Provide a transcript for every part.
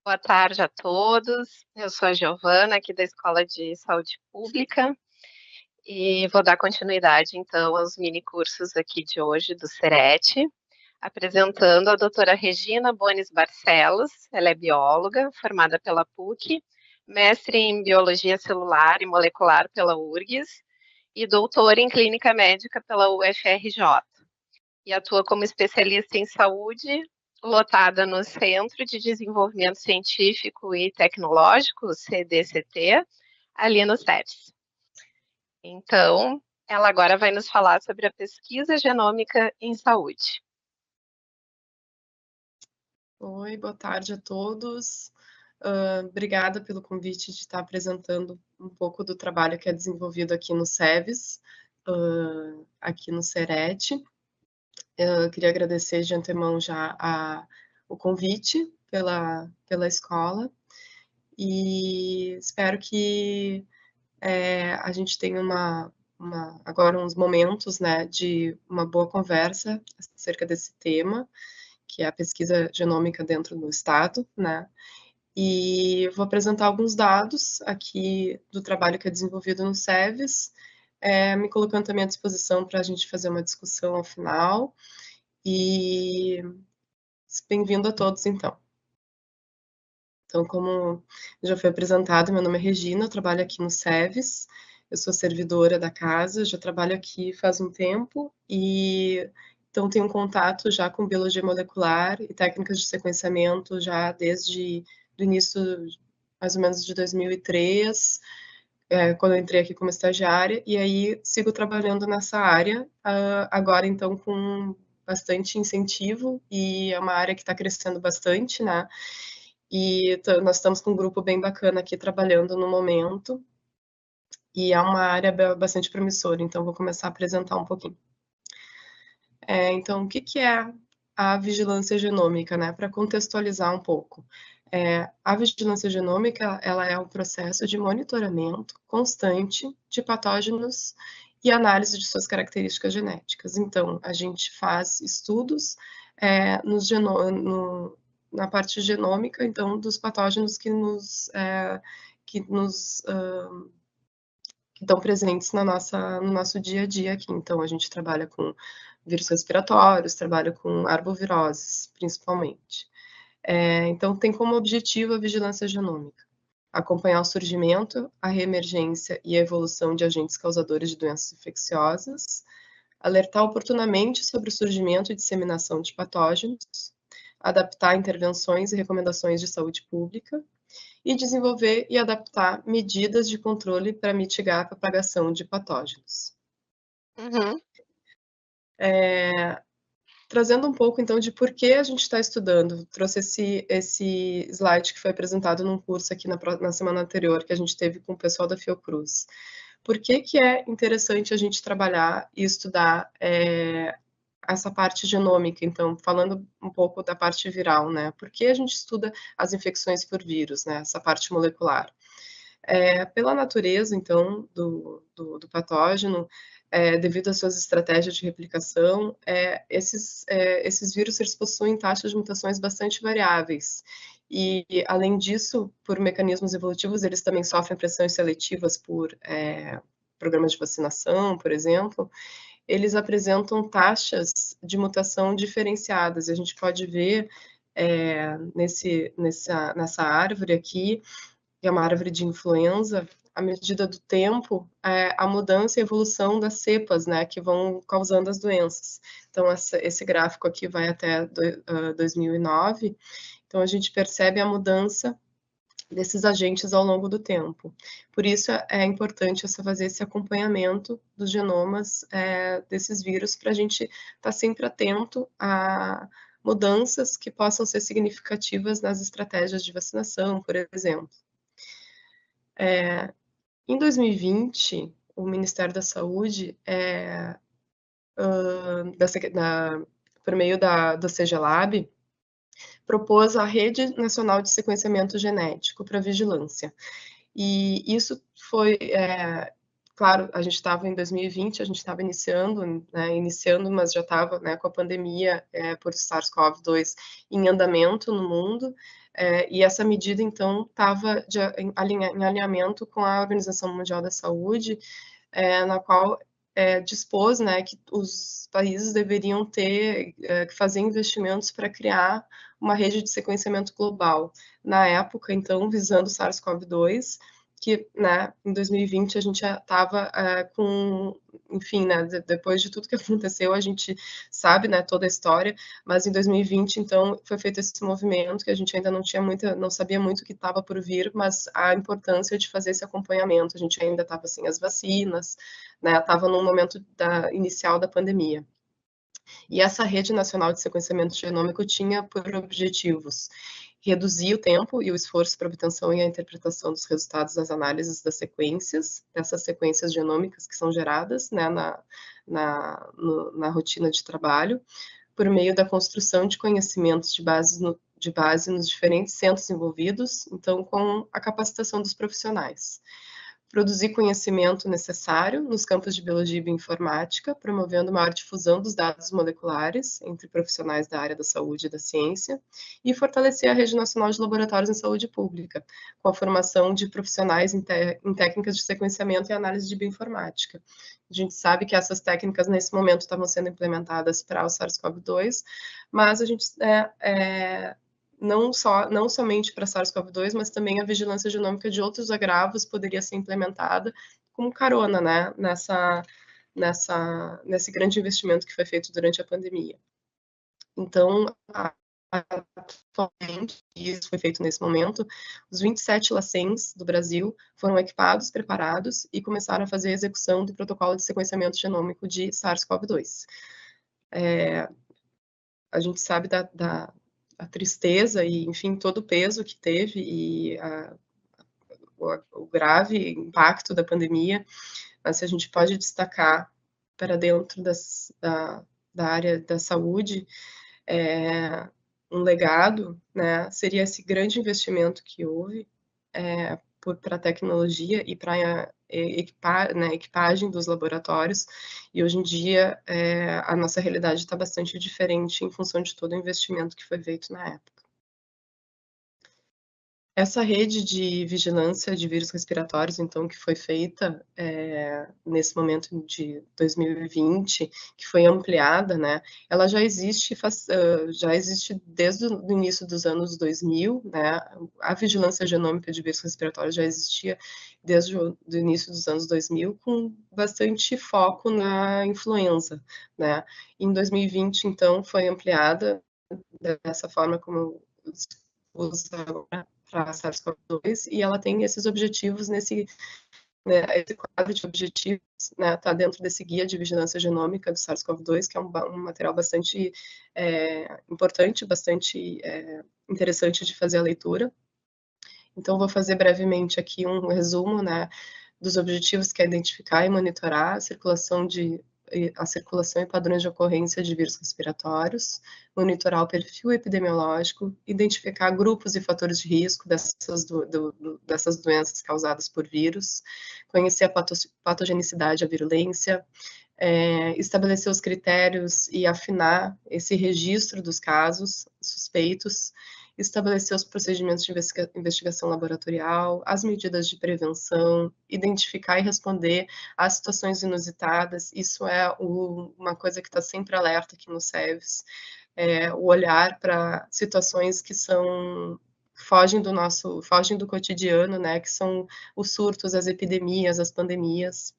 Boa tarde a todos. Eu sou a Giovana, aqui da Escola de Saúde Pública, e vou dar continuidade, então, aos mini cursos aqui de hoje do CERET, apresentando a doutora Regina Bones Barcelos. Ela é bióloga, formada pela PUC, mestre em Biologia Celular e Molecular pela URGS e doutora em Clínica Médica pela UFRJ. E atua como especialista em saúde, lotada no Centro de Desenvolvimento Científico e Tecnológico, CDCT, ali no SEDES. Então, ela agora vai nos falar sobre a pesquisa genômica em saúde. Oi, boa tarde a todos. Obrigada pelo convite de estar apresentando um pouco do trabalho que é desenvolvido aqui no SEVES, aqui no CERET. Eu queria agradecer de antemão já o convite pela escola e espero que a gente tenha agora uns momentos, né, de uma boa conversa acerca desse tema, que é a pesquisa genômica dentro do Estado, né? E vou apresentar alguns dados aqui do trabalho que é desenvolvido no SEVES, me colocando também à disposição para a gente fazer uma discussão ao final. E bem-vindo a todos, então. Então, como já foi apresentado, meu nome é Regina, eu trabalho aqui no SEVES, eu sou servidora da casa, já trabalho aqui faz um tempo e então tenho um contato já com biologia molecular e técnicas de sequenciamento já desde o início, mais ou menos de 2003, quando eu entrei aqui como estagiária, e aí sigo trabalhando nessa área, agora então com bastante incentivo, e é uma área que está crescendo bastante, né? E nós estamos com um grupo bem bacana aqui trabalhando no momento, e é uma área bastante promissora, então vou começar a apresentar um pouquinho. Então, o que é a vigilância genômica, né? Para contextualizar um pouco. A vigilância genômica, ela é um processo de monitoramento constante de patógenos e análise de suas características genéticas. Então, a gente faz estudos na parte genômica, então, dos patógenos que estão presentes no nosso dia a dia aqui. Então, a gente trabalha com vírus respiratórios, trabalha com arboviroses, principalmente. Então, tem como objetivo a vigilância genômica, acompanhar o surgimento, a reemergência e a evolução de agentes causadores de doenças infecciosas, alertar oportunamente sobre o surgimento e disseminação de patógenos, adaptar intervenções e recomendações de saúde pública, e desenvolver e adaptar medidas de controle para mitigar a propagação de patógenos. Uhum. Trazendo um pouco, então, de por que a gente está estudando. Trouxe esse slide que foi apresentado num curso aqui na semana anterior, que a gente teve com o pessoal da Fiocruz. Por que é interessante a gente trabalhar e estudar essa parte genômica, então, falando um pouco da parte viral, né? Por que a gente estuda as infecções por vírus, né? Essa parte molecular. Pela natureza, então, do patógeno, devido às suas estratégias de replicação, esses vírus eles possuem taxas de mutações bastante variáveis. E, além disso, por mecanismos evolutivos, eles também sofrem pressões seletivas por programas de vacinação, por exemplo. Eles apresentam taxas de mutação diferenciadas. E a gente pode ver nessa árvore aqui, que é uma árvore de influenza, à medida do tempo, a mudança e evolução das cepas, né, que vão causando as doenças. Então, esse gráfico aqui vai até 2009, então a gente percebe a mudança desses agentes ao longo do tempo. Por isso, é importante você fazer esse acompanhamento dos genomas desses vírus, para a gente estar sempre atento a mudanças que possam ser significativas nas estratégias de vacinação, por exemplo. Em 2020, o Ministério da Saúde, por meio do CGLab, propôs a Rede Nacional de Sequenciamento Genético para Vigilância. E isso foi claro, a gente estava em 2020, a gente estava iniciando, mas já estava, né, com a pandemia por SARS-CoV-2 em andamento no mundo, e essa medida, então, estava em alinhamento com a Organização Mundial da Saúde, na qual dispôs, né, que os países deveriam ter que fazer investimentos para criar uma rede de sequenciamento global. Na época, então, visando o SARS-CoV-2, que, né, em 2020 a gente já estava com, enfim, né, depois de tudo que aconteceu, a gente sabe, né, toda a história, mas em 2020, então, foi feito esse movimento que a gente ainda não sabia muito o que estava por vir, mas a importância de fazer esse acompanhamento, a gente ainda estava sem as vacinas, né, estava no momento inicial da pandemia. E essa rede nacional de sequenciamento genômico tinha por objetivos reduzir o tempo e o esforço para a obtenção e a interpretação dos resultados das análises das sequências, dessas sequências genômicas que são geradas, né, na rotina de trabalho, por meio da construção de conhecimentos de base nos diferentes centros envolvidos, então com a capacitação dos profissionais. Produzir conhecimento necessário nos campos de biologia e bioinformática, promovendo maior difusão dos dados moleculares entre profissionais da área da saúde e da ciência, e fortalecer a Rede Nacional de Laboratórios em Saúde Pública, com a formação de profissionais em técnicas de sequenciamento e análise de bioinformática. A gente sabe que essas técnicas, nesse momento, estavam sendo implementadas para o SARS-CoV-2, mas a gente não somente para SARS-CoV-2, mas também a vigilância genômica de outros agravos poderia ser implementada como carona, né, nesse grande investimento que foi feito durante a pandemia. Então, atualmente, e isso foi feito nesse momento, os 27 LACENs do Brasil foram equipados, preparados e começaram a fazer a execução do protocolo de sequenciamento genômico de SARS-CoV-2. A gente sabe da tristeza e, enfim, todo o peso que teve e o grave impacto da pandemia, mas se a gente pode destacar para dentro da área da saúde, um legado, né, seria esse grande investimento que houve para a tecnologia e para equipagem dos laboratórios, e hoje em dia a nossa realidade está bastante diferente em função de todo o investimento que foi feito na época. Essa rede de vigilância de vírus respiratórios, então, que foi feita nesse momento de 2020, que foi ampliada, né, ela já existe desde o início dos anos 2000, né, a vigilância genômica de vírus respiratórios já existia desde o início dos anos 2000, com bastante foco na influenza, né. Em 2020, então, foi ampliada dessa forma como usa agora para SARS-CoV-2, e ela tem esses objetivos esse quadro de objetivos, né, está dentro desse guia de vigilância genômica do SARS-CoV-2, que é um material bastante importante, bastante interessante de fazer a leitura. Então, vou fazer brevemente aqui um resumo, né, dos objetivos, que é identificar e monitorar a circulação e padrões de ocorrência de vírus respiratórios, monitorar o perfil epidemiológico, identificar grupos e fatores de risco dessas doenças causadas por vírus, conhecer a patogenicidade e a virulência, estabelecer os critérios e afinar esse registro dos casos suspeitos, estabelecer os procedimentos de investigação laboratorial, as medidas de prevenção, identificar e responder às situações inusitadas. Isso é uma coisa que está sempre alerta aqui no SEVES, o olhar para situações que fogem do cotidiano, né, que são os surtos, as epidemias, as pandemias,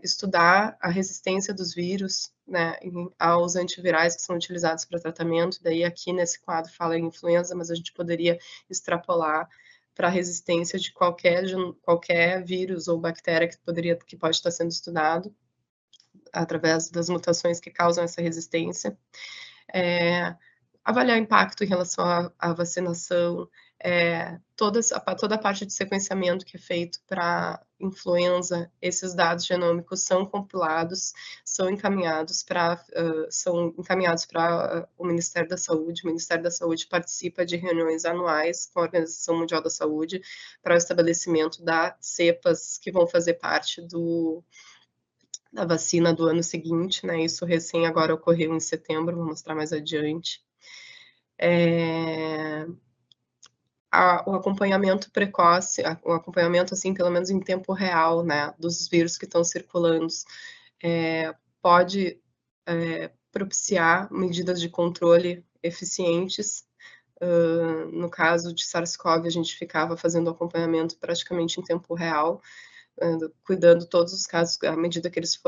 estudar a resistência dos vírus, né, aos antivirais que são utilizados para tratamento. Daí aqui nesse quadro fala em influenza, mas a gente poderia extrapolar para a resistência de qualquer vírus ou bactéria que pode estar sendo estudado através das mutações que causam essa resistência. Avaliar impacto em relação à vacinação, toda a parte de sequenciamento que é feito para influenza, esses dados genômicos são compilados, são encaminhados para o Ministério da Saúde. O Ministério da Saúde participa de reuniões anuais com a Organização Mundial da Saúde para o estabelecimento das cepas que vão fazer parte da vacina do ano seguinte, né? Isso recém agora ocorreu em setembro, vou mostrar mais adiante. O acompanhamento precoce, o acompanhamento, assim, pelo menos em tempo real, né, dos vírus que estão circulando, pode propiciar medidas de controle eficientes. No caso de SARS-CoV, a gente ficava fazendo acompanhamento praticamente em tempo real, cuidando todos os casos à medida que eles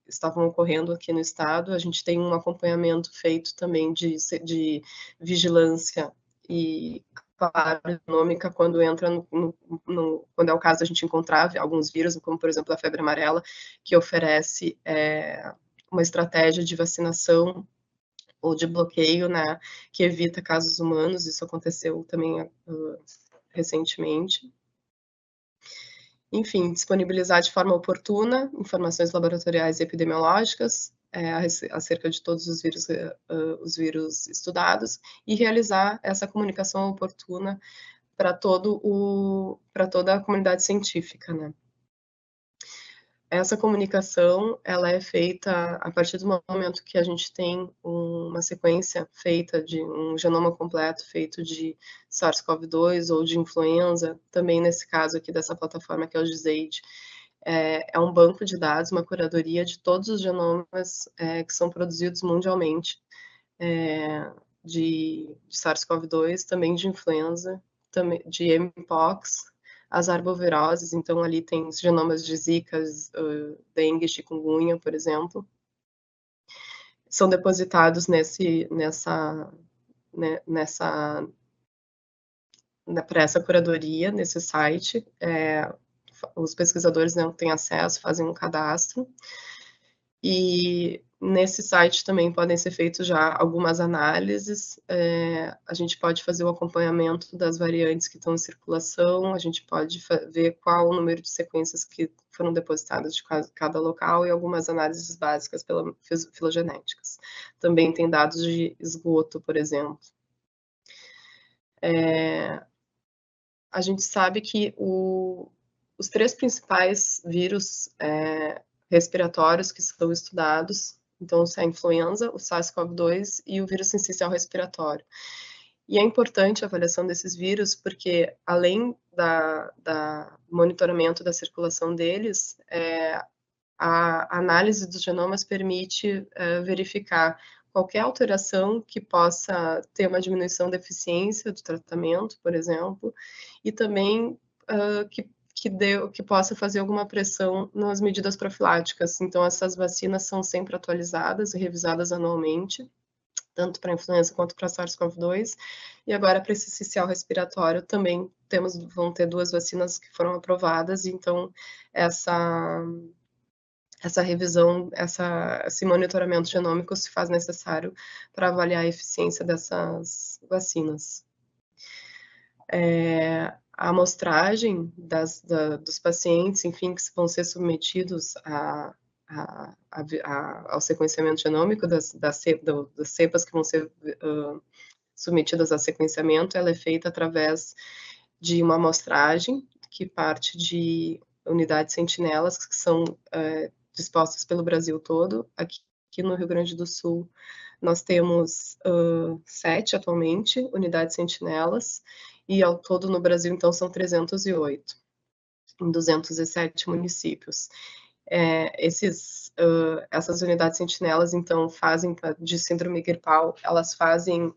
estavam ocorrendo aqui no estado. A gente tem um acompanhamento feito também de vigilância e, claro, econômica quando entra quando é o caso da gente encontrar alguns vírus, como, por exemplo, a febre amarela, que oferece uma estratégia de vacinação ou de bloqueio, né, que evita casos humanos. Isso aconteceu também recentemente. Enfim, disponibilizar de forma oportuna informações laboratoriais e epidemiológicas acerca de todos os vírus estudados e realizar essa comunicação oportuna para toda a comunidade científica, né? Essa comunicação, ela é feita a partir do momento que a gente tem uma sequência feita de um genoma completo feito de SARS-CoV-2 ou de influenza, também nesse caso aqui dessa plataforma que é o GISAID. É um banco de dados, uma curadoria de todos os genomas que são produzidos mundialmente, de SARS-CoV-2, também de influenza, também de mpox, as arboviroses. Então ali tem os genomas de Zika, dengue, chikungunya, por exemplo, são depositados para essa curadoria, nesse site. Os pesquisadores não têm acesso, fazem um cadastro, e nesse site também podem ser feitos já algumas análises. A gente pode fazer o acompanhamento das variantes que estão em circulação, a gente pode ver qual o número de sequências que foram depositadas de cada local e algumas análises básicas filogenéticas. Também tem dados de esgoto, por exemplo. A gente sabe que os 3 principais vírus respiratórios que são estudados, então, a influenza, o SARS-CoV-2 e o vírus sincicial respiratório. E é importante a avaliação desses vírus porque, além da monitoramento da circulação deles, a análise dos genomas permite verificar qualquer alteração que possa ter uma diminuição da eficiência do tratamento, por exemplo, e também que possa fazer alguma pressão nas medidas profiláticas. Então, essas vacinas são sempre atualizadas e revisadas anualmente, tanto para a influenza quanto para a SARS-CoV-2. E agora, para esse sincicial respiratório, também vão ter 2 vacinas que foram aprovadas. Então, essa revisão, esse monitoramento genômico se faz necessário para avaliar a eficiência dessas vacinas. A amostragem dos pacientes, enfim, que vão ser submetidos ao sequenciamento genômico das cepas que vão ser submetidas a sequenciamento, ela é feita através de uma amostragem que parte de unidades sentinelas que são dispostas pelo Brasil todo. Aqui no Rio Grande do Sul, nós temos 7 atualmente unidades sentinelas, e ao todo no Brasil, então, são 308, em 207 municípios. Essas unidades sentinelas, então, fazem de síndrome gripal, elas fazem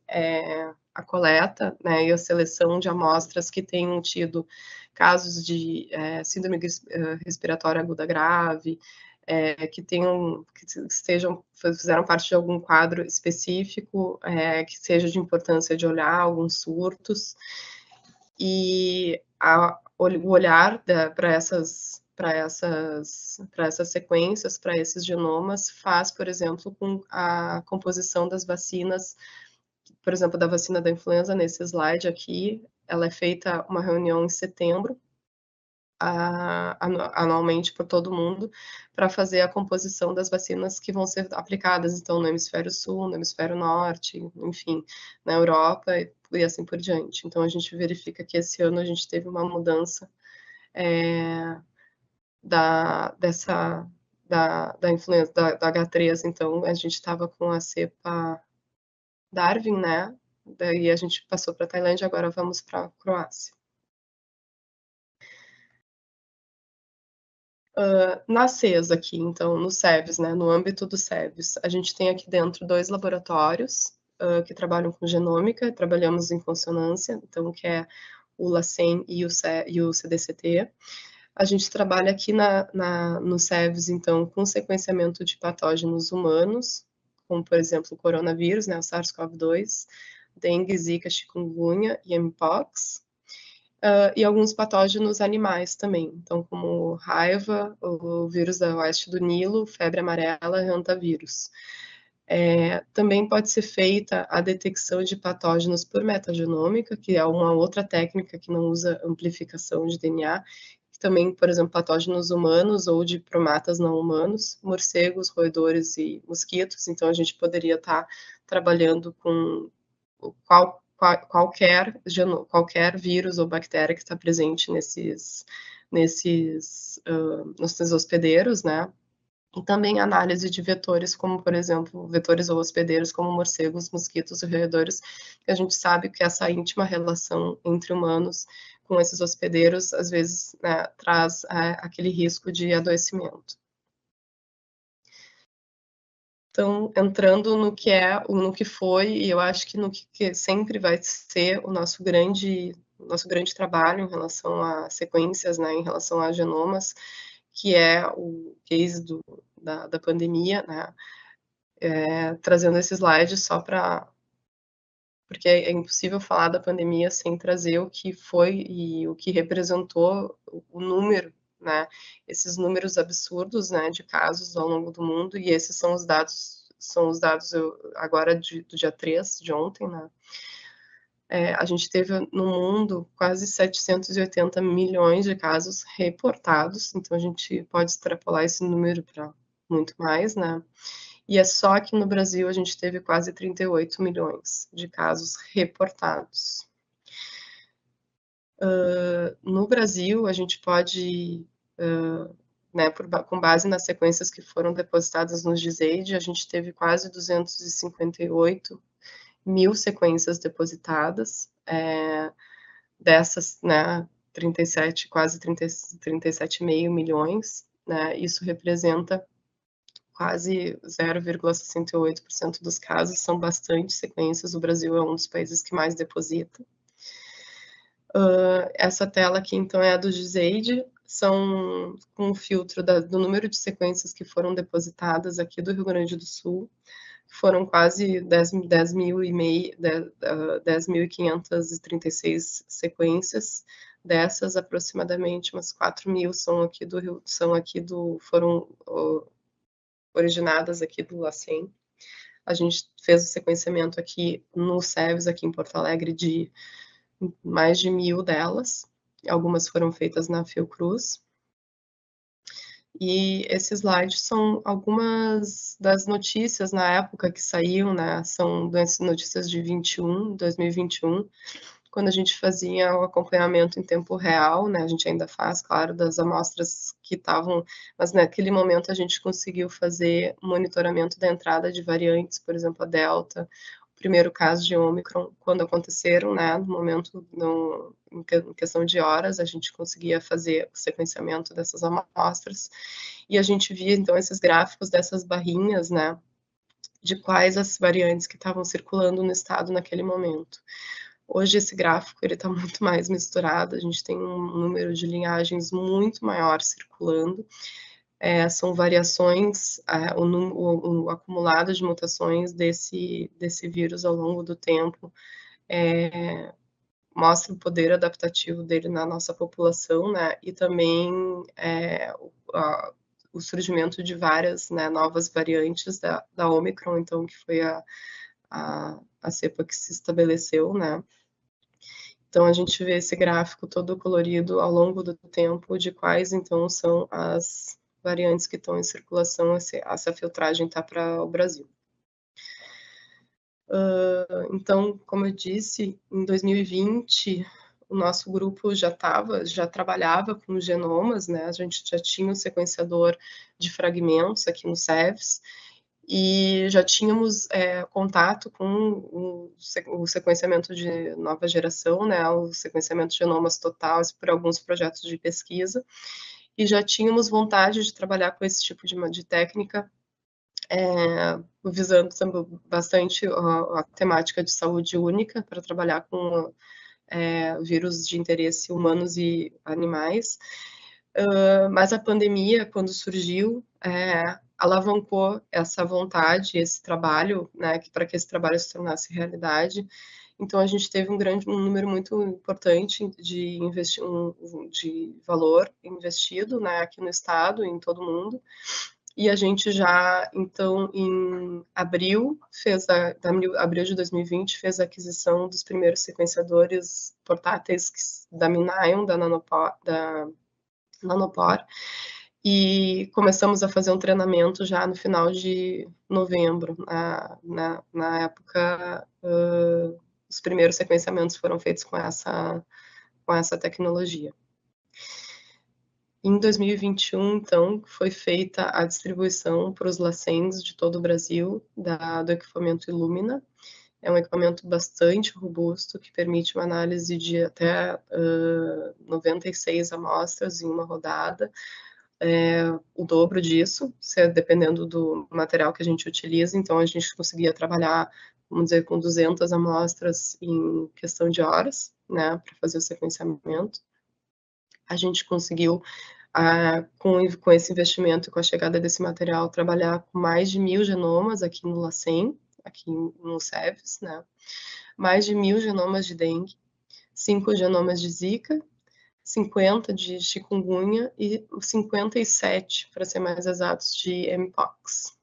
a coleta, né, e a seleção de amostras que tenham tido casos de síndrome respiratória aguda grave, que fizeram parte de algum quadro específico, que seja de importância de olhar, alguns surtos, e o olhar para essas sequências, para esses genomas, faz, por exemplo, com a composição das vacinas por exemplo, da vacina da influenza, nesse slide aqui, ela é feita uma reunião em setembro, anualmente por todo mundo, para fazer a composição das vacinas que vão ser aplicadas, então, no hemisfério sul, no hemisfério norte, enfim, na Europa e assim por diante. Então, a gente verifica que esse ano a gente teve uma mudança da influenza, da H3, então, a gente estava com a cepa Darwin, né? Daí a gente passou para a Tailândia, agora vamos para a Croácia. Na CES aqui, então, no SEVES, né, no âmbito do SEVES, a gente tem aqui dentro 2 laboratórios que trabalham com genômica, trabalhamos em consonância, então, que é o LACEN e o CDCT. A gente trabalha aqui no SEVES, então, com sequenciamento de patógenos humanos, como, por exemplo, o coronavírus, né, o SARS-CoV-2, dengue, zika, chikungunya e mpox, e alguns patógenos animais também, então como raiva, o vírus da oeste do Nilo, febre amarela e hantavírus. Também pode ser feita a detecção de patógenos por metagenômica, que é uma outra técnica que não usa amplificação de DNA, também, por exemplo, patógenos humanos ou de primatas não humanos, morcegos, roedores e mosquitos, então a gente poderia estar trabalhando com qualquer vírus ou bactéria que está presente nesses hospedeiros, né? E também análise de vetores, como, por exemplo, vetores ou hospedeiros, como morcegos, mosquitos e roedores, que a gente sabe que essa íntima relação entre humanos com esses hospedeiros, às vezes, né, traz aquele risco de adoecimento. Então, entrando no que foi, e eu acho que no que sempre vai ser o nosso grande trabalho em relação a sequências, né, em relação a genomas, que é o case da pandemia, né, trazendo esse slide só para... porque é impossível falar da pandemia sem trazer o que foi e o que representou o número, né, esses números absurdos, né, de casos ao longo do mundo, e esses são os dados agora do dia 3, de ontem, né. A gente teve no mundo quase 780 milhões de casos reportados, então a gente pode extrapolar esse número para muito mais, né? E é só que no Brasil a gente teve quase 38 milhões de casos reportados. No Brasil, a gente pode, né, com base nas sequências que foram depositadas no GISAID, a gente teve quase 258 mil sequências depositadas, dessas, né, 37, quase 37,5 milhões, né, isso representa quase 0,68% dos casos, são bastante sequências, o Brasil é um dos países que mais deposita. Essa tela aqui, então, é a do GISAID, são com um filtro do número de sequências que foram depositadas aqui do Rio Grande do Sul, foram quase 10.536 sequências, dessas aproximadamente umas 4.000 foram originadas aqui do LACEN. A gente fez o sequenciamento aqui no SEVES, aqui em Porto Alegre, de mais de 1.000 delas, algumas foram feitas na Fiocruz. E esses slides são algumas das notícias na época que saíam, né? São notícias de 2021, quando a gente fazia o acompanhamento em tempo real, né? A gente ainda faz, claro, das amostras que estavam, mas naquele momento a gente conseguiu fazer monitoramento da entrada de variantes, por exemplo, a Delta, o primeiro caso de Omicron, quando aconteceram, né? No momento, em questão de horas, a gente conseguia fazer o sequenciamento dessas amostras, e a gente via, então, esses gráficos dessas barrinhas, né? De quais as variantes que estavam circulando no estado naquele momento. Hoje esse gráfico ele está muito mais misturado, a gente tem um número de linhagens muito maior circulando, são variações, o acumulado de mutações desse vírus ao longo do tempo mostra o poder adaptativo dele na nossa população, né, e também o surgimento de várias, né, novas variantes da Omicron, então, que foi a cepa que se estabeleceu, né? Então, a gente vê esse gráfico todo colorido ao longo do tempo de quais, então, são as variantes que estão em circulação, essa filtragem está para o Brasil. Então, como eu disse, em 2020, o nosso grupo já trabalhava com genomas, né? A gente já tinha o sequenciador de fragmentos aqui no SEVES, e já tínhamos contato com o sequenciamento de nova geração, né, o sequenciamento de genomas totais por alguns projetos de pesquisa, e já tínhamos vontade de trabalhar com esse tipo de técnica, visando bastante a temática de saúde única, para trabalhar com vírus de interesse humanos e animais. Mas a pandemia, quando surgiu, alavancou essa vontade, esse trabalho, né, para que esse trabalho se tornasse realidade. Então, a gente teve um número muito importante de valor investido, né, aqui no estado, em todo mundo. E a gente já, então, em abril de 2020, fez a aquisição dos primeiros sequenciadores portáteis da Minion, da Nanopore, e começamos a fazer um treinamento já no final de novembro. Na época, os primeiros sequenciamentos foram feitos com essa tecnologia. Em 2021, então, foi feita a distribuição para os LACENs de todo o Brasil do equipamento Illumina. É um equipamento bastante robusto, que permite uma análise de até 96 amostras em uma rodada, o dobro disso, dependendo do material que a gente utiliza. Então, a gente conseguia trabalhar, vamos dizer, com 200 amostras em questão de horas, né, para fazer o sequenciamento. A gente conseguiu, com esse investimento e com a chegada desse material, trabalhar com mais de 1.000 genomas aqui no LACEN, aqui no SEVES, né? Mais de 1.000 genomas de dengue, 5 genomas de zika, 50 de chikungunya e 57, para ser mais exatos, de mpox.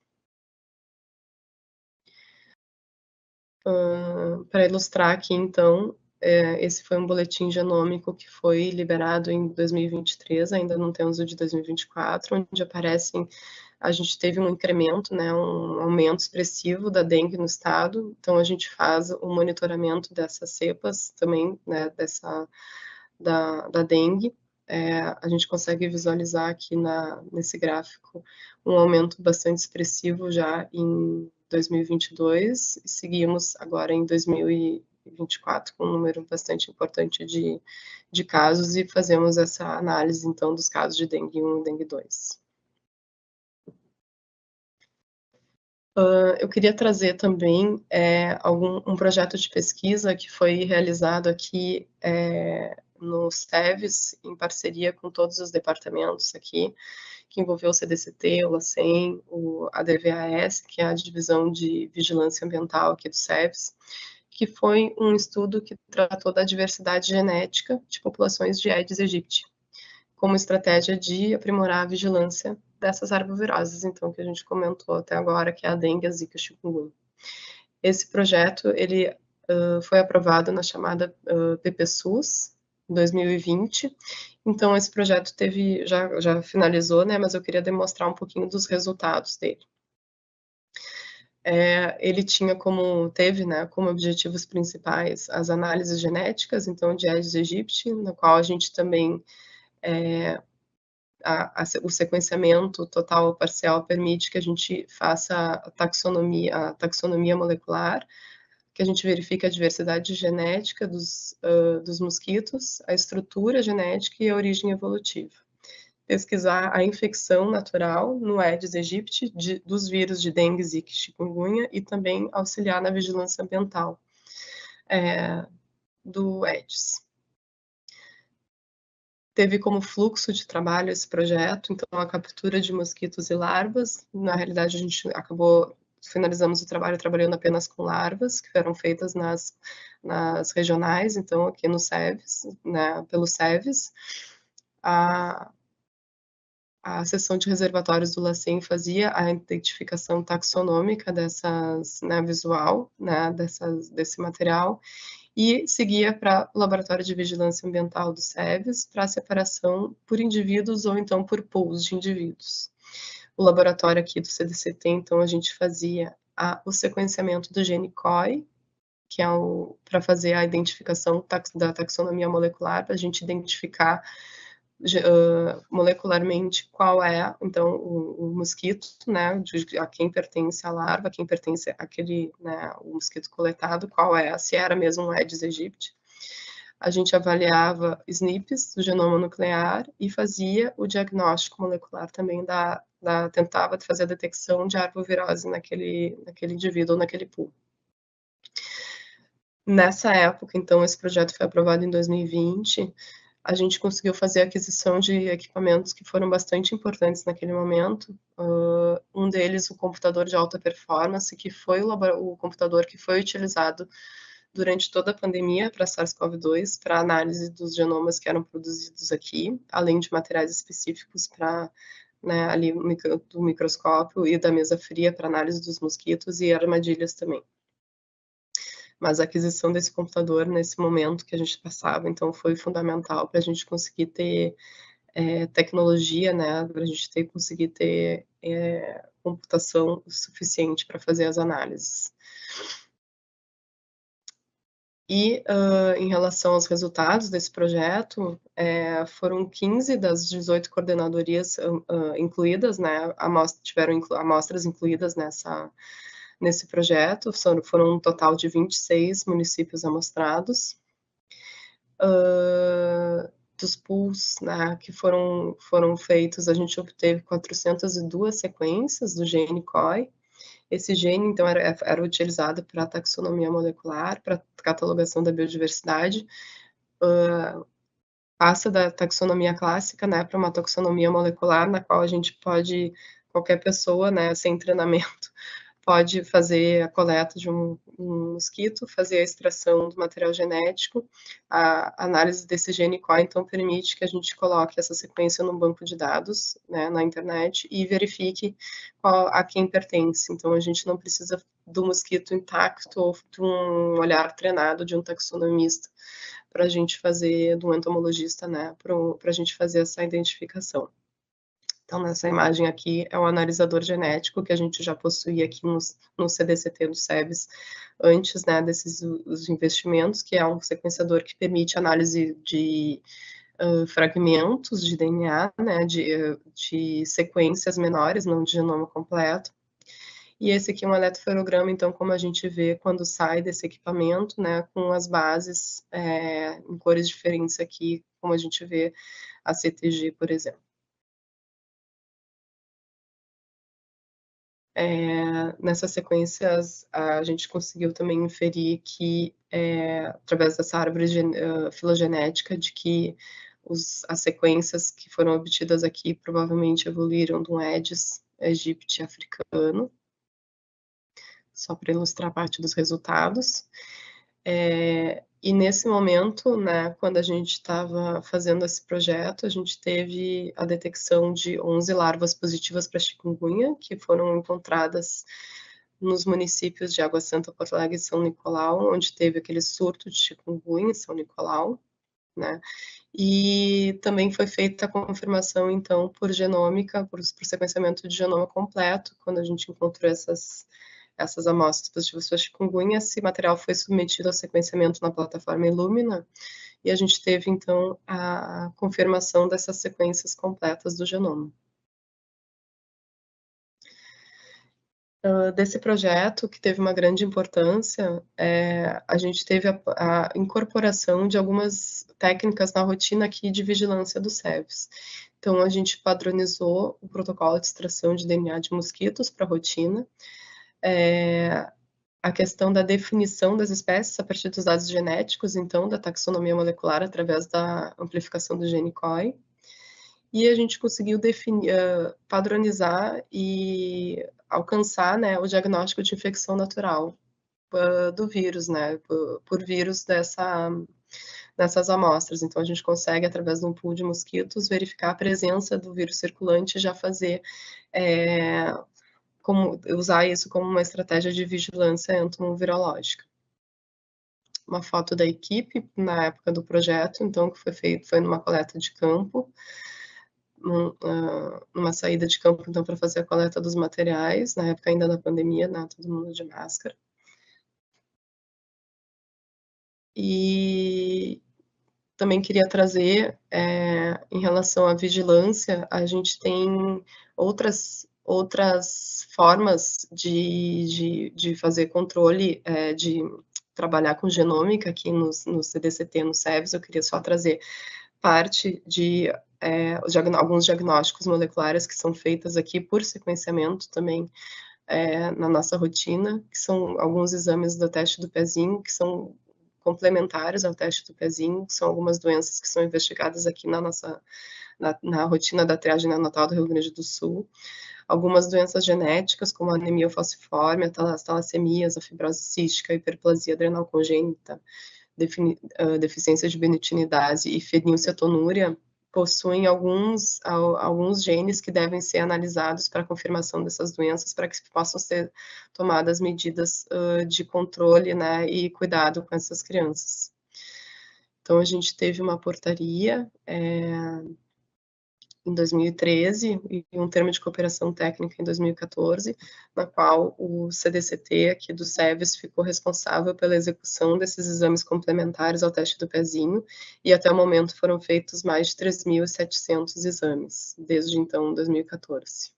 Para ilustrar aqui, então, esse foi um boletim genômico que foi liberado em 2023, ainda não temos o de 2024, onde aparecem, a gente teve um incremento, né, um aumento expressivo da dengue no estado, então a gente faz o monitoramento dessas cepas também, né, da dengue. A gente consegue visualizar aqui nesse gráfico um aumento bastante expressivo já em 2022, e seguimos agora em 2024 com um número bastante importante de casos, e fazemos essa análise, então, dos casos de dengue 1 e dengue 2. Eu queria trazer também um projeto de pesquisa que foi realizado aqui no SEVES, em parceria com todos os departamentos aqui, que envolveu o CDCT, o LACEN, a DVAS, que é a Divisão de Vigilância Ambiental aqui do SEVES, que foi um estudo que tratou da diversidade genética de populações de Aedes aegypti, como estratégia de aprimorar a vigilância dessas arboviroses, então, que a gente comentou até agora, que é a dengue, a zika e o chikungunya. Esse projeto, ele foi aprovado na chamada PPSUS, em 2020. Então, esse projeto já finalizou, né, mas eu queria demonstrar um pouquinho dos resultados dele. Ele teve, né, como objetivos principais as análises genéticas, então, de Aedes aegypti, no qual a gente também o sequenciamento total ou parcial permite que a gente faça a taxonomia molecular, que a gente verifique a diversidade genética dos mosquitos, a estrutura genética e a origem evolutiva. Pesquisar a infecção natural no Aedes aegypti dos vírus de dengue, zika e chikungunya, e também auxiliar na vigilância ambiental do Aedes. Teve como fluxo de trabalho esse projeto, então, a captura de mosquitos e larvas. Na realidade, a gente finalizamos o trabalho trabalhando apenas com larvas, que foram feitas nas regionais, então, aqui no SEVES, né, pelo SEVES. a seção de reservatórios do LACEN fazia a identificação taxonômica dessas, né, visual, né, desse material, e seguia para o Laboratório de Vigilância Ambiental do SEVES para separação por indivíduos ou então por pools de indivíduos. O laboratório aqui do CDCT, então, a gente fazia o sequenciamento do gene COI, que é para fazer a identificação da taxonomia molecular, para a gente identificar molecularmente qual é, então, o mosquito, né, a quem pertence a larva, a quem pertence aquele, né, o mosquito coletado, qual é, se era mesmo um Aedes aegypti. A gente avaliava SNPs do genoma nuclear e fazia o diagnóstico molecular também tentava fazer a detecção de arbovirose naquele indivíduo, naquele pool. Nessa época, então, esse projeto foi aprovado em 2020, a gente conseguiu fazer a aquisição de equipamentos que foram bastante importantes naquele momento. Um deles, o computador de alta performance, que foi o computador que foi utilizado durante toda a pandemia para SARS-CoV-2, para análise dos genomas que eram produzidos aqui, além de materiais específicos para, né, ali do microscópio e da mesa fria para análise dos mosquitos e armadilhas também. Mas a aquisição desse computador nesse momento que a gente passava, então foi fundamental para a gente conseguir ter tecnologia, né, para a gente conseguir ter computação suficiente para fazer as análises. E em relação aos resultados desse projeto, foram 15 das 18 coordenadorias incluídas, né, tiveram amostras incluídas nesse projeto, foram um total de 26 municípios amostrados. Dos pools, né, que foram feitos, a gente obteve 402 sequências do gene COI. Esse gene, então, era utilizado para taxonomia molecular, para catalogação da biodiversidade, passa da taxonomia clássica, né, para uma taxonomia molecular, na qual a gente pode, qualquer pessoa, né, sem treinamento, pode fazer a coleta de um mosquito, fazer a extração do material genético. A análise desse gene COI, então, permite que a gente coloque essa sequência num banco de dados, né, na internet, e verifique a quem pertence. Então, a gente não precisa do mosquito intacto ou de um olhar treinado de um taxonomista para a gente fazer, do entomologista, né, para a gente fazer essa identificação. Então, nessa imagem aqui é um analisador genético que a gente já possuía aqui no CDCT do SEVES antes, né, desses os investimentos, que é um sequenciador que permite análise de fragmentos de DNA, né, de sequências menores, não de genoma completo. E esse aqui é um eletroferograma, então, como a gente vê quando sai desse equipamento, né, com as bases em cores diferentes aqui, como a gente vê a CTG, por exemplo. Nessas sequências, a gente conseguiu também inferir que, através dessa árvore filogenética, de que as sequências que foram obtidas aqui provavelmente evoluíram de um Aedes aegypti africano, só para ilustrar parte dos resultados. E nesse momento, né, quando a gente estava fazendo esse projeto, a gente teve a detecção de 11 larvas positivas para chikungunya, que foram encontradas nos municípios de Água Santa, Porto Alegre e São Nicolau, onde teve aquele surto de chikungunya em São Nicolau, né? E também foi feita a confirmação, então, por genômica, por sequenciamento de genoma completo, quando a gente encontrou essas amostras positivas para chikungunya, esse material foi submetido ao sequenciamento na plataforma Illumina, e a gente teve, então, a confirmação dessas sequências completas do genoma. Desse projeto, que teve uma grande importância, a gente teve a incorporação de algumas técnicas na rotina aqui de vigilância do SEVES. Então, a gente padronizou o protocolo de extração de DNA de mosquitos para a rotina, a questão da definição das espécies a partir dos dados genéticos, então, da taxonomia molecular através da amplificação do gene COI, e a gente conseguiu padronizar e alcançar, né, o diagnóstico de infecção natural do vírus, né, por vírus nessas amostras. Então, a gente consegue, através de um pool de mosquitos, verificar a presença do vírus circulante e já fazer, usar isso como uma estratégia de vigilância entomovirológica. Uma foto da equipe na época do projeto, então, que foi numa coleta de campo, numa saída de campo, então, para fazer a coleta dos materiais, na época ainda da pandemia, né, todo mundo de máscara. E também queria trazer, em relação à vigilância, a gente tem outras formas de fazer controle, de trabalhar com genômica aqui no CDCT, no SEVES. Eu queria só trazer parte de alguns diagnósticos moleculares que são feitas aqui por sequenciamento também, na nossa rotina, que são alguns exames do teste do pezinho, que são complementares ao teste do pezinho, que são algumas doenças que são investigadas aqui na rotina da triagem neonatal do Rio Grande do Sul. Algumas doenças genéticas, como a anemia falciforme, as talassemias, a fibrose cística, a hiperplasia adrenal congênita, deficiência de benitinidase e fenilcetonúria, possuem alguns genes que devem ser analisados para confirmação dessas doenças, para que possam ser tomadas medidas de controle, né, e cuidado com essas crianças. Então, a gente teve uma portaria em 2013 e um termo de cooperação técnica em 2014, na qual o CDCT aqui do SEVES ficou responsável pela execução desses exames complementares ao teste do pezinho, e até o momento foram feitos mais de 3.700 exames, desde então, 2014.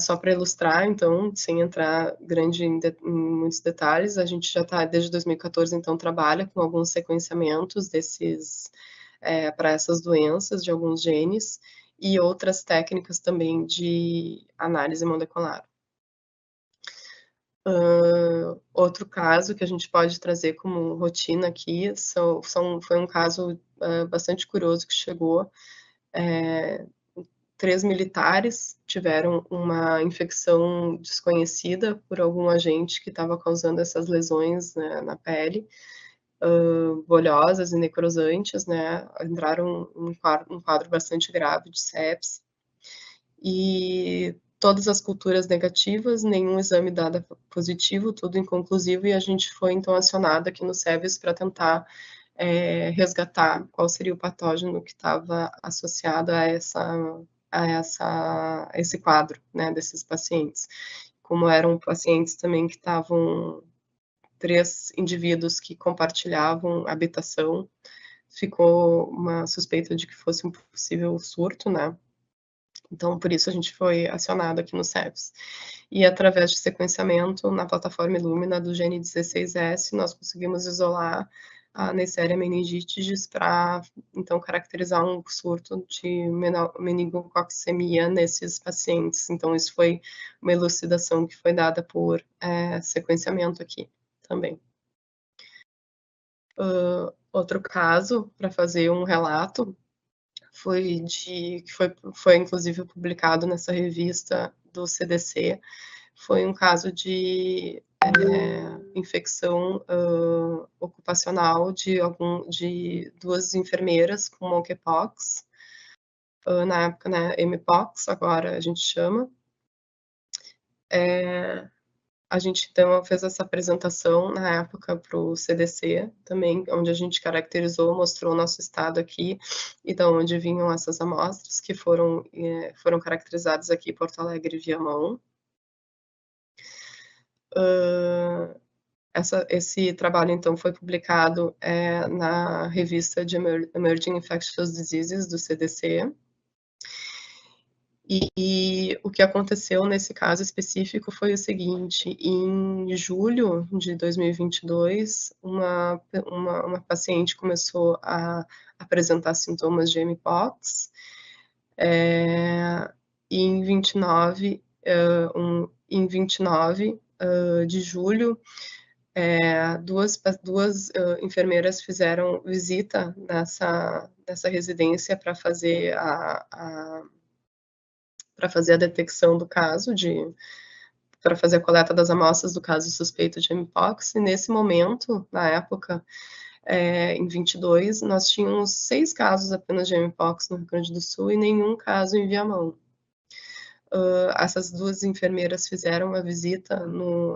Só para ilustrar, então, sem entrar em muitos detalhes, a gente já está, desde 2014, então, trabalha com alguns sequenciamentos para essas doenças de alguns genes e outras técnicas também de análise molecular. Outro caso que a gente pode trazer como rotina aqui foi um caso bastante curioso que chegou. 3 militares tiveram uma infecção desconhecida por algum agente que estava causando essas lesões, né, na pele, bolhosas e necrosantes, né, entraram num quadro bastante grave de sepse, e todas as culturas negativas, nenhum exame dado positivo, tudo inconclusivo, e a gente foi então acionado aqui no SEVES para tentar resgatar qual seria o patógeno que estava associado a esse quadro, né, desses pacientes. Como eram pacientes também que estavam 3 indivíduos que compartilhavam habitação, ficou uma suspeita de que fosse um possível surto, né? Então, por isso a gente foi acionado aqui no SEVES. E através de sequenciamento na plataforma Illumina do gene 16S, nós conseguimos isolar a Neisseria meningitidis para, então, caracterizar um surto de meningococcemia nesses pacientes. Então, isso foi uma elucidação que foi dada por sequenciamento aqui também. Outro caso, para fazer um relato, foi inclusive publicado nessa revista do CDC, foi um caso de infecção ocupacional de 2 enfermeiras com monkeypox, na época, né, mpox, agora a gente chama. A gente então fez essa apresentação na época para o CDC também, onde a gente caracterizou, mostrou o nosso estado aqui e de onde vinham essas amostras que foram caracterizadas aqui em Porto Alegre e Viamão. Esse trabalho então foi publicado na revista de Emerging Infectious Diseases do CDC. E o que aconteceu nesse caso específico foi o seguinte: em julho de 2022, uma paciente começou a apresentar sintomas de mpox, e em 29 de julho, duas enfermeiras fizeram visita nessa residência para fazer a detecção do caso, para fazer a coleta das amostras do caso suspeito de mpox, e nesse momento, na época, em 22, nós tínhamos 6 casos apenas de mpox no Rio Grande do Sul e nenhum caso em Viamão. Essas 2 enfermeiras fizeram uma visita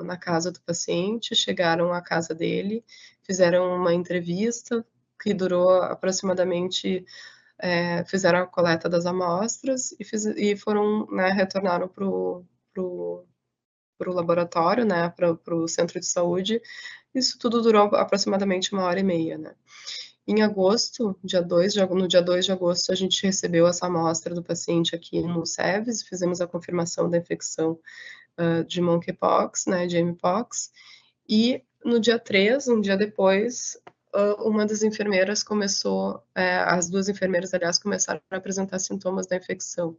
na casa do paciente, chegaram à casa dele, fizeram uma entrevista que durou aproximadamente, fizeram a coleta das amostras e foram, né, retornaram para o laboratório, né, para o centro de saúde. Isso tudo durou aproximadamente 1h30, né. Em agosto, no dia 2 de agosto, a gente recebeu essa amostra do paciente aqui no SEVES, fizemos a confirmação da infecção de monkeypox, né, de mpox, e no dia 3, um dia depois, uma das enfermeiras começou, as 2 enfermeiras, aliás, começaram a apresentar sintomas da infecção.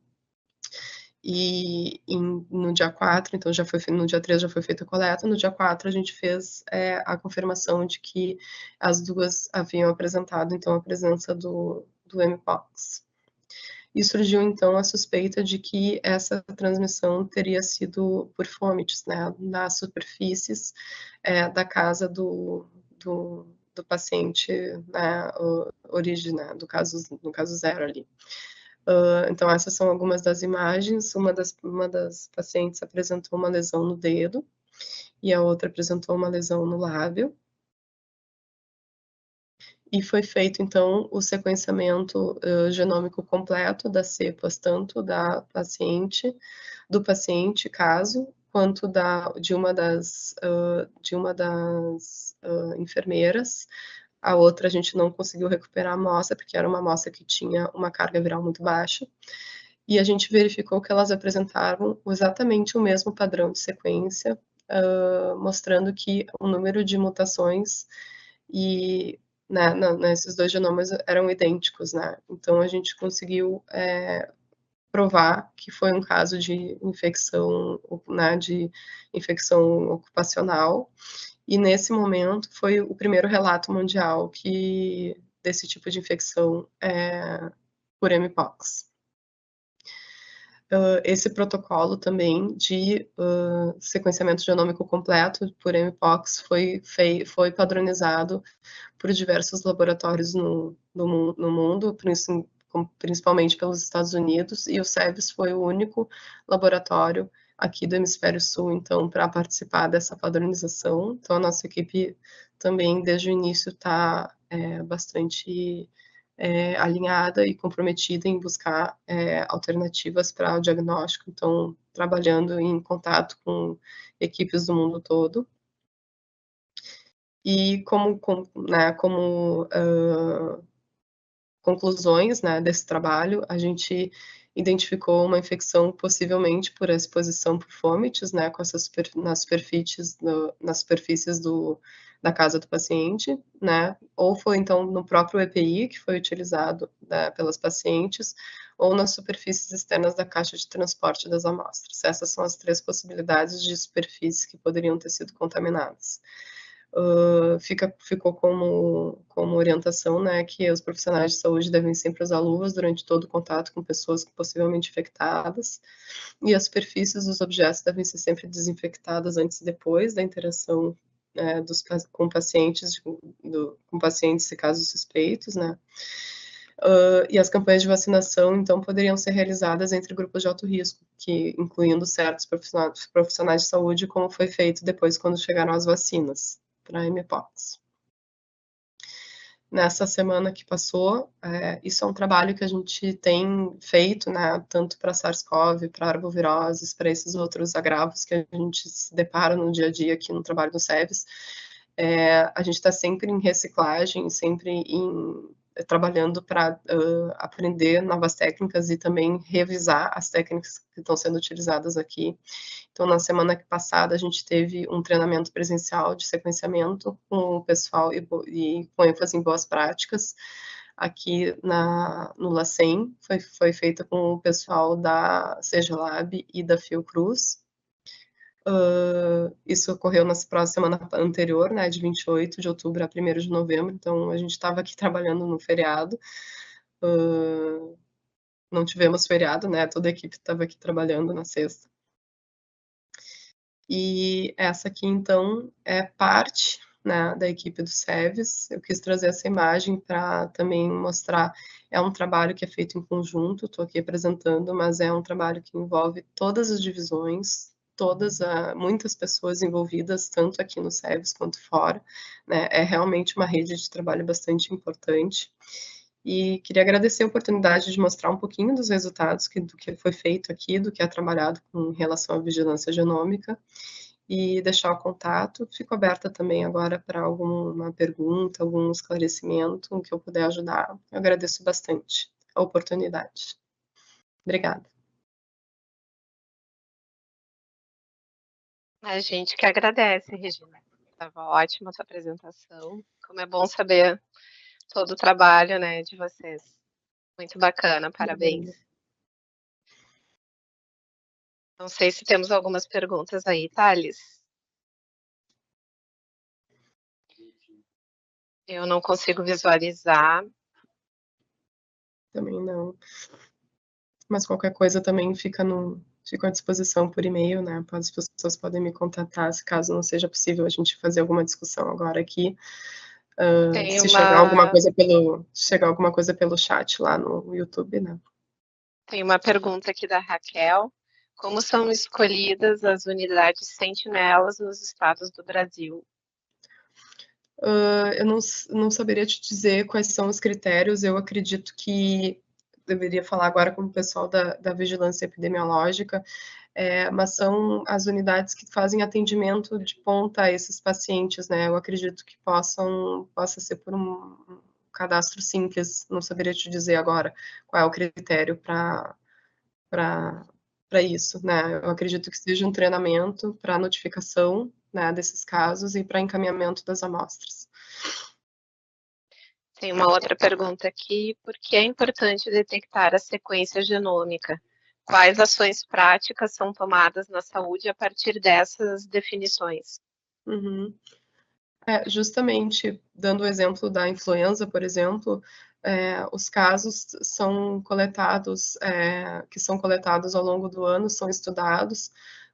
E no dia 4, então no dia 3 já foi feita a coleta, no dia 4 a gente fez a confirmação de que as 2 haviam apresentado, então, a presença do mpox. E surgiu, então, a suspeita de que essa transmissão teria sido por fomites, né, nas superfícies da casa do paciente, né, origem, né, no caso 0 ali. Então, essas são algumas das imagens. Uma das pacientes apresentou uma lesão no dedo e a outra apresentou uma lesão no lábio. E foi feito, então, o sequenciamento genômico completo das cepas, tanto do paciente, caso, quanto de uma das enfermeiras. A outra a gente não conseguiu recuperar a amostra, porque era uma amostra que tinha uma carga viral muito baixa. E a gente verificou que elas apresentavam exatamente o mesmo padrão de sequência, mostrando que o número de mutações e né, nesses 2 genomas eram idênticos, né? Então a gente conseguiu provar que foi um caso de infecção, né, de infecção ocupacional. E nesse momento foi o primeiro relato mundial desse tipo de infecção por mpox. Esse protocolo também de sequenciamento genômico completo por mpox foi padronizado por diversos laboratórios no mundo, principalmente pelos Estados Unidos, e o SEVES foi o único laboratório aqui do Hemisfério Sul, então, para participar dessa padronização. Então, a nossa equipe também, desde o início, está bastante alinhada e comprometida em buscar alternativas para o diagnóstico, então, trabalhando em contato com equipes do mundo todo. E como conclusões, né, desse trabalho, a gente identificou uma infecção possivelmente por exposição por fomites, né, nas superfícies da casa do paciente, né, ou foi então no próprio EPI que foi utilizado, né, pelas pacientes, ou nas superfícies externas da caixa de transporte das amostras. Essas são as 3 possibilidades de superfícies que poderiam ter sido contaminadas. Ficou como orientação, né, que os profissionais de saúde devem sempre usar luvas durante todo o contato com pessoas possivelmente infectadas, e as superfícies dos objetos devem ser sempre desinfectadas antes e depois da interação com pacientes e casos suspeitos, né. E as campanhas de vacinação, então, poderiam ser realizadas entre grupos de alto risco, incluindo certos profissionais de saúde, como foi feito depois quando chegaram as vacinas para mpox. Nessa semana que passou, isso é um trabalho que a gente tem feito, né, tanto para SARS-CoV, para arboviroses, para esses outros agravos que a gente se depara no dia a dia aqui no trabalho do SEVES. A gente está sempre em reciclagem, sempre trabalhando para aprender novas técnicas e também revisar as técnicas que estão sendo utilizadas aqui. Então, na semana passada, a gente teve um treinamento presencial de sequenciamento com o pessoal e com ênfase em boas práticas. Aqui no LACEN, foi feita com o pessoal da Segelab e da Fiocruz. Isso ocorreu na semana anterior, né, de 28 de outubro a 1º de novembro, então a gente estava aqui trabalhando no feriado. Não tivemos feriado, né, toda a equipe estava aqui trabalhando na sexta. E essa aqui, então, é parte né, da equipe do SEVES. Eu quis trazer essa imagem para também mostrar, é um trabalho que é feito em conjunto, estou aqui apresentando, mas é um trabalho que envolve todas as divisões, muitas pessoas envolvidas, tanto aqui no SEVES quanto fora, né, é realmente uma rede de trabalho bastante importante. E queria agradecer a oportunidade de mostrar um pouquinho dos resultados do que foi feito aqui, do que é trabalhado com relação à vigilância genômica, e deixar o contato. Fico aberta também agora para alguma pergunta, algum esclarecimento que eu puder ajudar. Eu agradeço bastante a oportunidade. Obrigada. A gente que agradece, Regina. Estava ótima a sua apresentação. Como é bom saber todo o trabalho, né, de vocês. Muito bacana, parabéns. Não sei se temos algumas perguntas aí, Thales. Eu não consigo visualizar. Também não. Mas qualquer coisa também fico à disposição por e-mail, né? As pessoas podem me contatar se caso não seja possível a gente fazer alguma discussão agora aqui. Se chegar alguma coisa pelo chat lá no YouTube, né? Tem uma pergunta aqui da Raquel. Como são escolhidas as unidades sentinelas nos estados do Brasil? Eu não saberia te dizer quais são os critérios. Eu acredito que deveria falar agora com o pessoal da vigilância epidemiológica, mas são as unidades que fazem atendimento de ponta a esses pacientes, né? Eu acredito que possa ser por um cadastro simples. Não saberia te dizer agora qual é o critério para isso, né? Eu acredito que seja um treinamento para notificação, né, desses casos e para encaminhamento das amostras. Tem uma outra pergunta aqui. Por que é importante detectar a sequência genômica? Quais ações práticas são tomadas na saúde a partir dessas definições? Uhum. Justamente, dando o exemplo da influenza, por exemplo, os casos que são coletados ao longo do ano, são estudados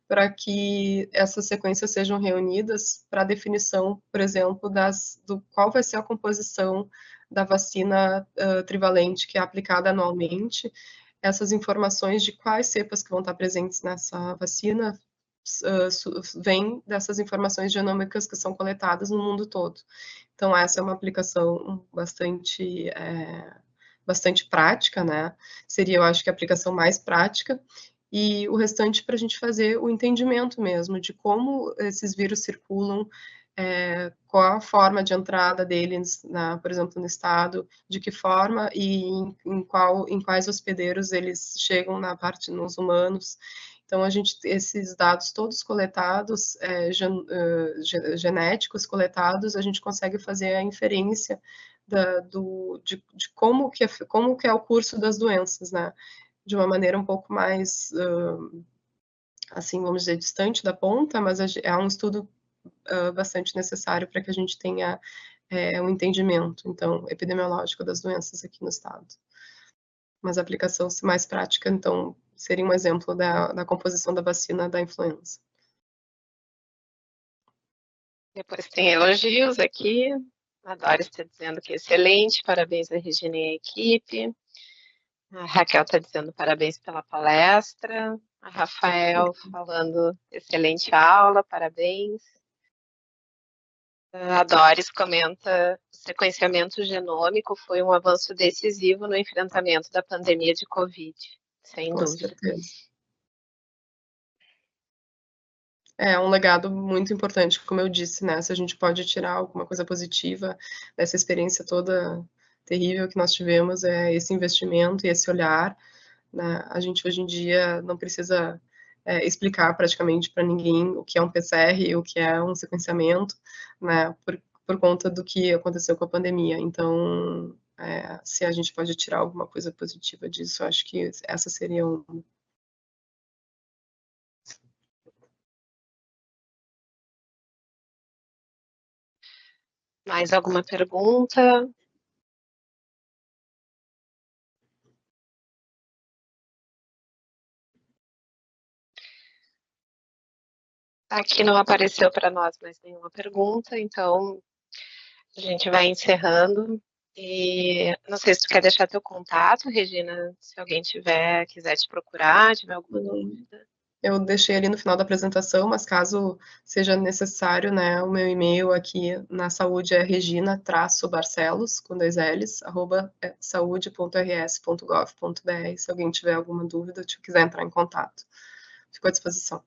para que essas sequências sejam reunidas para a definição, por exemplo, do qual vai ser a composição da vacina trivalente que é aplicada anualmente. Essas informações de quais cepas que vão estar presentes nessa vacina vem dessas informações genômicas que são coletadas no mundo todo. Então, essa é uma aplicação bastante prática, né? Seria, eu acho que a aplicação mais prática, e o restante para a gente fazer o entendimento mesmo de como esses vírus circulam, qual a forma de entrada deles, por exemplo, no estado, de que forma e em quais hospedeiros eles chegam nos humanos. Então, esses dados todos coletados, genéticos coletados, a gente consegue fazer a inferência de como que é o curso das doenças, né? De uma maneira um pouco mais, assim, vamos dizer, distante da ponta, mas é um estudo bastante necessário para que a gente tenha um entendimento, então, epidemiológico das doenças aqui no estado. Mas a aplicação mais prática, então, seria um exemplo da composição da vacina da influenza. Depois tem elogios aqui. A Dora está dizendo que é excelente, parabéns a Regina e a equipe. A Raquel está dizendo parabéns pela palestra. A Rafael falando excelente aula, parabéns. A Doris comenta: o sequenciamento genômico foi um avanço decisivo no enfrentamento da pandemia de Covid, sem Com dúvida. certeza. É um legado muito importante, como eu disse, né? Se a gente pode tirar alguma coisa positiva dessa experiência toda terrível que nós tivemos, é esse investimento e esse olhar, né? A gente hoje em dia não precisa explicar praticamente para ninguém o que é um PCR e o que é um sequenciamento, né? Por conta do que aconteceu com a pandemia. Então, se a gente pode tirar alguma coisa positiva disso, acho que essa seria uma. Mais alguma pergunta? Aqui não apareceu para nós mais nenhuma pergunta, então a gente vai encerrando. E não sei se tu quer deixar teu contato, Regina, se alguém quiser te procurar, tiver alguma dúvida. Eu deixei ali no final da apresentação, mas caso seja necessário, né, o meu e-mail aqui na saúde é regina-barcelos, com 2 L's, @saude.rs.gov.br, se alguém tiver alguma dúvida, ou quiser entrar em contato. Fico à disposição.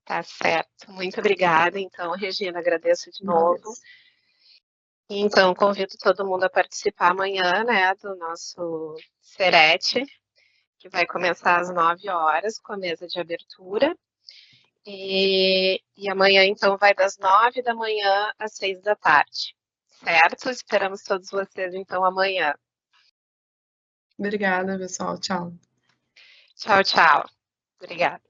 Tá certo. Muito obrigada, então, Regina, agradeço de novo. Agradeço. Então, convido todo mundo a participar amanhã, né, do nosso Serete, que vai começar às 9 horas com a mesa de abertura. E amanhã, então, vai das 9 da manhã às 6 da tarde, certo? Esperamos todos vocês, então, amanhã. Obrigada, pessoal. Tchau. Tchau, tchau. Obrigada.